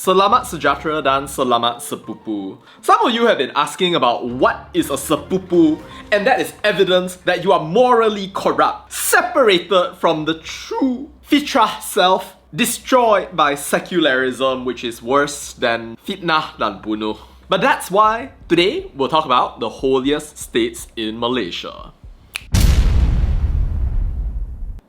Selamat sejahtera dan selamat sepupu. Some of you have been asking about what is a sepupu, and that is evidence that you are morally corrupt, separated from the true fitrah self, destroyed by secularism, which is worse than fitnah dan bunuh. But that's why today we'll talk about the holiest states in Malaysia.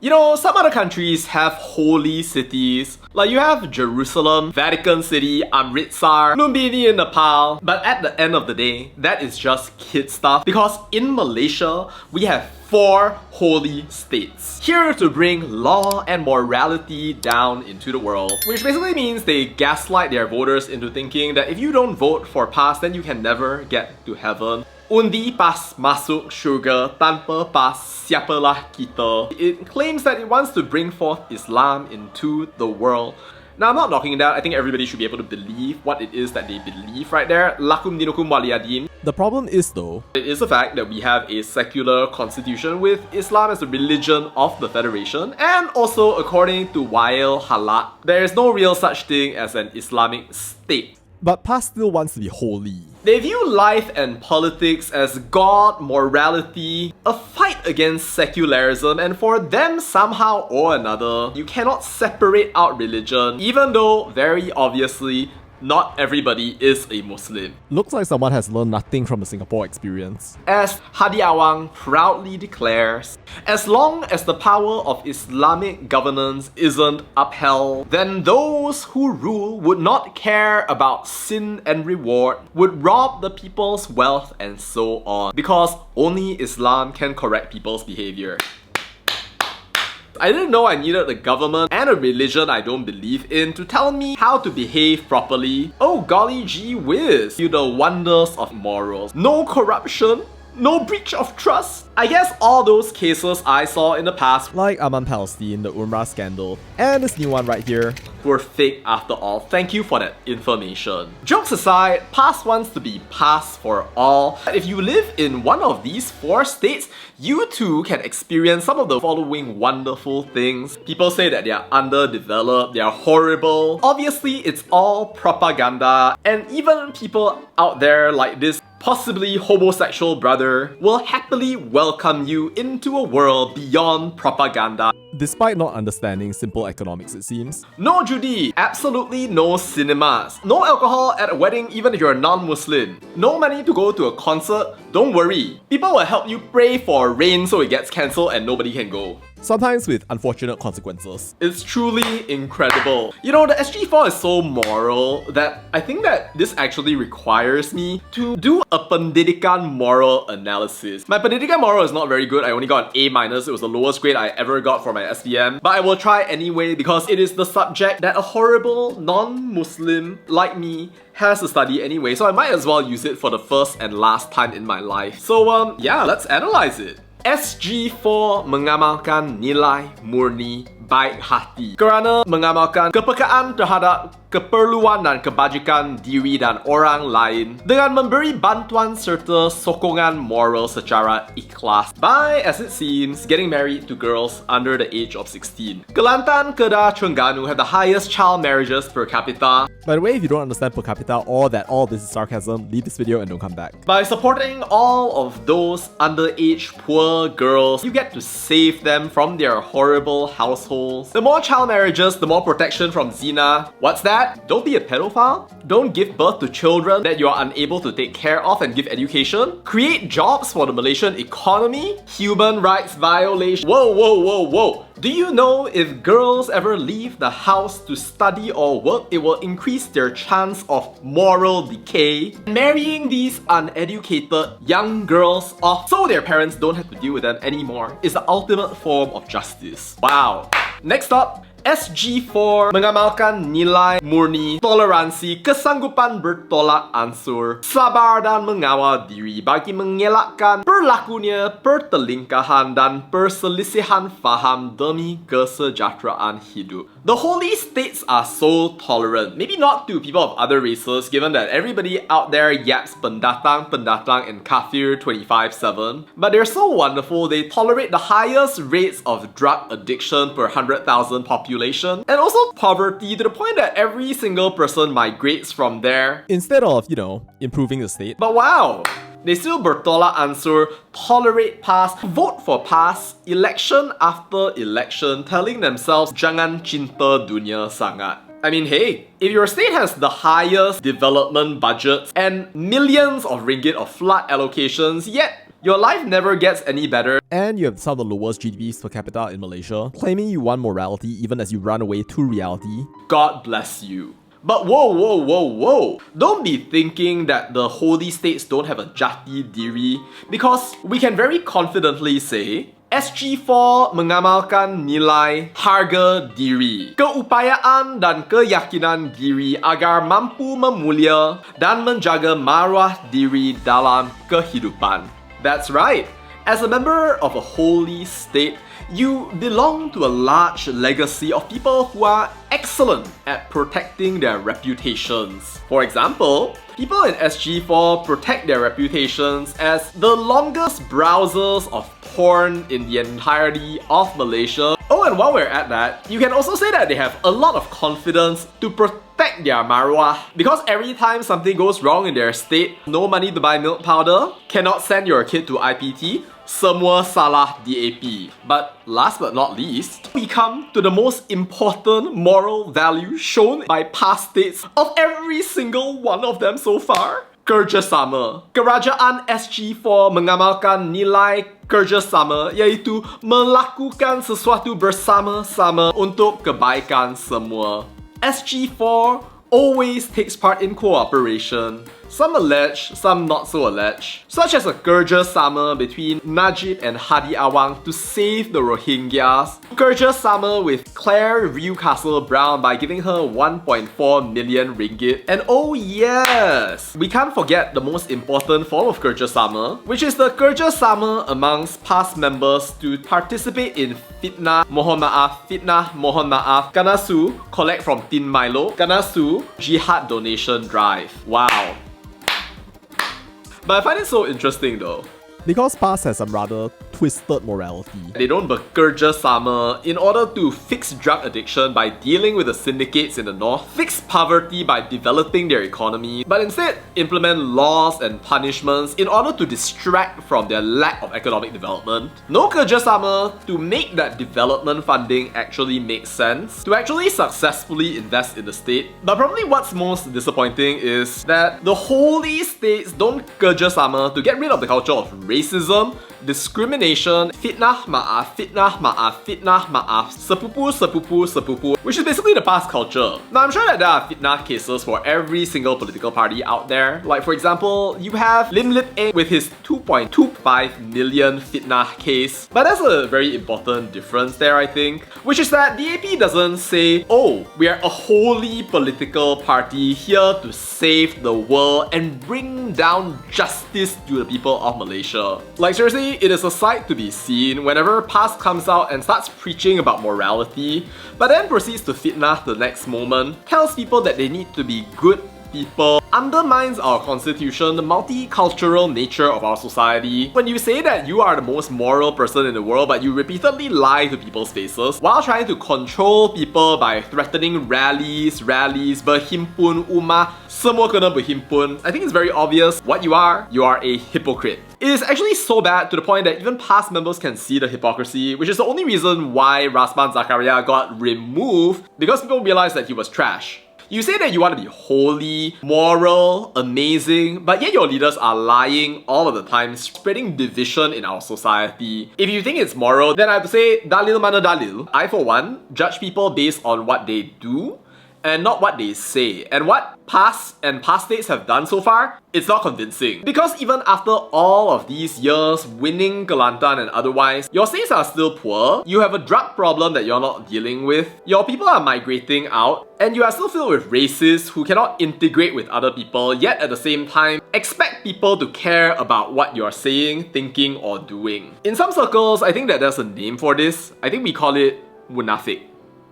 You know, some other countries have holy cities, like you have Jerusalem, Vatican City, Amritsar, Lumbini in Nepal. But at the end of the day, that is just kid stuff, because in Malaysia, we have 4 holy states, here to bring law and morality down into the world. Which basically means they gaslight their voters into thinking that if you don't vote for PAS, then you can never get to heaven. Undi PAS masuk syurga, tanpa PAS siapalah kita. It claims that it wants to bring forth Islam into the world. Now, I'm not knocking that. I think everybody should be able to believe what it is that they believe right there. Lakum dinukum waliyadin. The problem is though, it is a fact that we have a secular constitution with Islam as the religion of the Federation, and also according to Wael Hallaq, there is no real such thing as an Islamic state. but PAS still wants to be holy. They view life and politics as God, morality, a fight against secularism, and for them somehow or another, you cannot separate out religion, even though very obviously not everybody is a Muslim. Looks like someone has learned nothing from the Singapore experience. As Hadi Awang proudly declares, as long as the power of Islamic governance isn't upheld, then those who rule would not care about sin and reward, would rob the people's wealth and so on, because only Islam can correct people's behavior. I didn't know I needed a government and a religion I don't believe in to tell me how to behave properly. Oh golly gee whiz, you the wonders of morals. No corruption, no breach of trust. I guess all those cases I saw in the past, Like Amman Palestine, the Umrah scandal, and this new one right here, were fake after all. Thank you for that information. Jokes aside, PAS wants to be PAS for all. If you live in one of these 4 states, you too can experience some of the following wonderful things. People say that they are underdeveloped, they are horrible. Obviously, it's all propaganda, and even people out there like this possibly homosexual brother will happily welcome you into a world beyond propaganda. despite not understanding simple economics, it seems. No judi, absolutely no cinemas. No alcohol at a wedding even if you're a non-Muslim. No money to go to a concert, don't worry. People will help you pray for rain so it gets cancelled and nobody can go. Sometimes with unfortunate consequences. It's truly incredible. You know, the SG4 is so moral that I think that this actually requires me to do a pendidikan moral analysis. My pendidikan moral is not very good. I only got an A-. It was the lowest grade I ever got for my SPM. But I will try anyway because it is the subject that a horrible non-Muslim like me has to study anyway. So I might as well use it for the first and last time in my life. So yeah, let's analyze it. SG4 mengamalkan nilai murni baik hati kerana mengamalkan kepekaan terhadap keperluan dan kebajikan diri dan orang lain dengan memberi bantuan serta sokongan moral secara ikhlas by, as it seems, getting married to girls under the age of 16. Kelantan, Kedah, Terengganu have the highest child marriages per capita. By the way, if you don't understand per capita or that all this is sarcasm, leave this video and don't come back. By supporting all of those underage poor girls, you get to save them from their horrible households. The more child marriages, the more protection from zina. What's that? Don't be a pedophile. Don't give birth to children that you are unable to take care of and give education. Create jobs for the Malaysian economy. Human rights violation. Whoa, whoa, whoa, whoa. Do you know if girls ever leave the house to study or work, it will increase their chance of moral decay? Marrying these uneducated young girls off so their parents don't have to deal with them anymore is the ultimate form of justice. Wow. Next up, SG4 mengamalkan nilai murni, toleransi, kesanggupan bertolak ansur, sabar dan mengawal diri bagi mengelakkan berlakunya pertelingkahan dan perselisihan faham demi kesejahteraan hidup. The Holy States are so tolerant, maybe not to people of other races given that everybody out there yaps pendatang and kafir 25/7, but they're so wonderful they tolerate the highest rates of drug addiction per 100,000 population population, and also poverty to the point that every single person migrates from there. Instead of, improving the state. But wow! They still bertolak answer, tolerate PAS, vote for PAS, election after election, telling themselves jangan cinta dunia sangat. I mean, hey, if your state has the highest development budgets and millions of ringgit of flood allocations, yet your life never gets any better. And you have some of the lowest GDPs per capita in Malaysia, claiming you want morality even as you run away to reality. God bless you. But whoa. Don't be thinking that the holy states don't have a jati diri, because we can very confidently say SG4 mengamalkan nilai harga diri, keupayaan dan keyakinan diri agar mampu memulia dan menjaga maruah diri dalam kehidupan. That's right. As a member of a holy state, you belong to a large legacy of people who are excellent at protecting their reputations. For example, people in SG4 protect their reputations as the longest browsers of porn in the entirety of Malaysia. Oh, and while we're at that, you can also say that they have a lot of confidence to protect their maruah, because every time something goes wrong in their state, no money to buy milk powder, cannot send your kid to IPT, semua salah DAP. But last but not least, we come to the most important moral value shown by past states of every single one of them so far. Kerjasama. Kerajaan SG4 mengamalkan nilai kerjasama, iaitu melakukan sesuatu bersama-sama untuk kebaikan semua. SG4 always takes part in cooperation. Some allege, some not so allege, such as a kerjasama between Naquib and Hadi Awang to save the Rohingyas, kerjasama with Claire Rewcastle Brown by giving her 1.4 million ringgit, and oh yes, we can't forget the most important form of kerjasama, which is the kerjasama amongst past members to participate in fitnah, mohon maaf, Kanasu, collect from Tin Milo, Kanasu, jihad donation drive. Wow. But I find it so interesting though. Because PAS has some rather twisted morality. They don't bekerja sama in order to fix drug addiction by dealing with the syndicates in the north, fix poverty by developing their economy, but instead implement laws and punishments in order to distract from their lack of economic development. No kerja sama to make that development funding actually make sense, to actually successfully invest in the state. But probably what's most disappointing is that the holy states don't kerja sama to get rid of the culture of racism, discrimination, fitnah maaf, sepupus, which is basically the past culture. Now I'm sure that there are fitnah cases for every single political party out there. Like for example, you have Lim Lip Eng with his 2.25 million fitnah case. But that's a very important difference there, I think, which is that DAP doesn't say, oh, we are a holy political party here to save the world and bring down justice to the people of Malaysia. Like seriously, it is a sight to be seen whenever PAS comes out and starts preaching about morality, but then proceeds to fitnah the next moment, tells people that they need to be good people, undermines our constitution, the multicultural nature of our society. When you say that you are the most moral person in the world, but you repeatedly lie to people's faces while trying to control people by threatening rallies, berhimpun ummah, semua kena berhimpun, I think it's very obvious what you are a hypocrite. It is actually so bad to the point that even past members can see the hypocrisy, which is the only reason why Razman Zakaria got removed, because people realized that he was trash. You say that you want to be holy, moral, amazing, but yet your leaders are lying all of the time, spreading division in our society. If you think it's moral, then I have to say, dalil mana dalil. I, for one, judge people based on what they do and not what they say. And what PAS and past states have done so far, it's not convincing. Because even after all of these years, winning Kelantan and otherwise, your states are still poor, you have a drug problem that you're not dealing with, your people are migrating out, and you are still filled with racists who cannot integrate with other people, yet at the same time, expect people to care about what you're saying, thinking, or doing. In some circles, I think that there's a name for this. I think we call it munafik.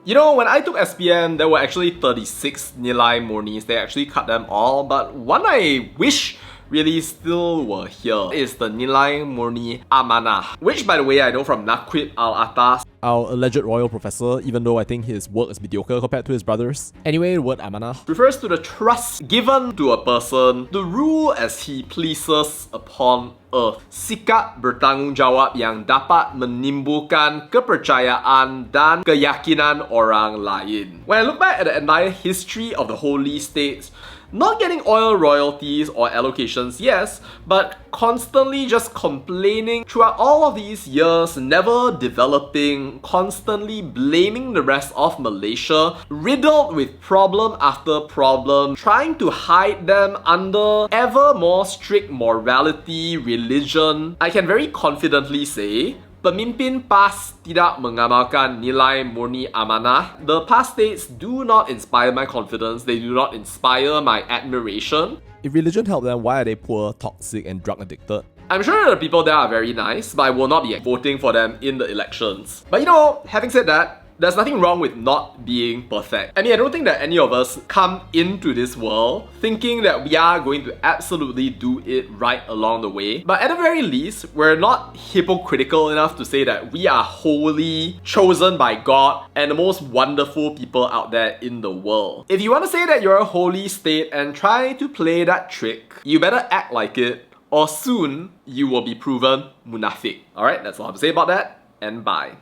You know, when I took SPM, there were actually 36 nilai murnis. They actually cut them all, but one I wish really still were here is the nilai murni amanah, which by the way I know from Naquib al-Attas. our alleged royal professor, even though I think his work is mediocre compared to his brothers. Anyway, the word amanah refers to the trust given to a person to rule as he pleases upon earth. Sikap bertanggungjawab yang dapat menimbulkan kepercayaan dan keyakinan orang lain. When I look back at the entire history of the Holy States, not getting oil royalties or allocations, yes, but constantly just complaining throughout all of these years, never developing, constantly blaming the rest of Malaysia, riddled with problem after problem, trying to hide them under ever more strict morality, religion. I can very confidently say, pemimpin PAS tidak mengamalkan nilai murni amanah. The PAS states do not inspire my confidence, they do not inspire my admiration. If religion helped them, why are they poor, toxic, and drug addicted? I'm sure the people there are very nice, but I will not be voting for them in the elections. But you know, having said that, there's nothing wrong with not being perfect. I mean, I don't think that any of us come into this world thinking that we are going to absolutely do it right along the way. But at the very least, we're not hypocritical enough to say that we are holy, chosen by God, and the most wonderful people out there in the world. If you want to say that you're a holy state and try to play that trick, you better act like it, or soon you will be proven munafik. Alright, that's all I have to say about that, and bye.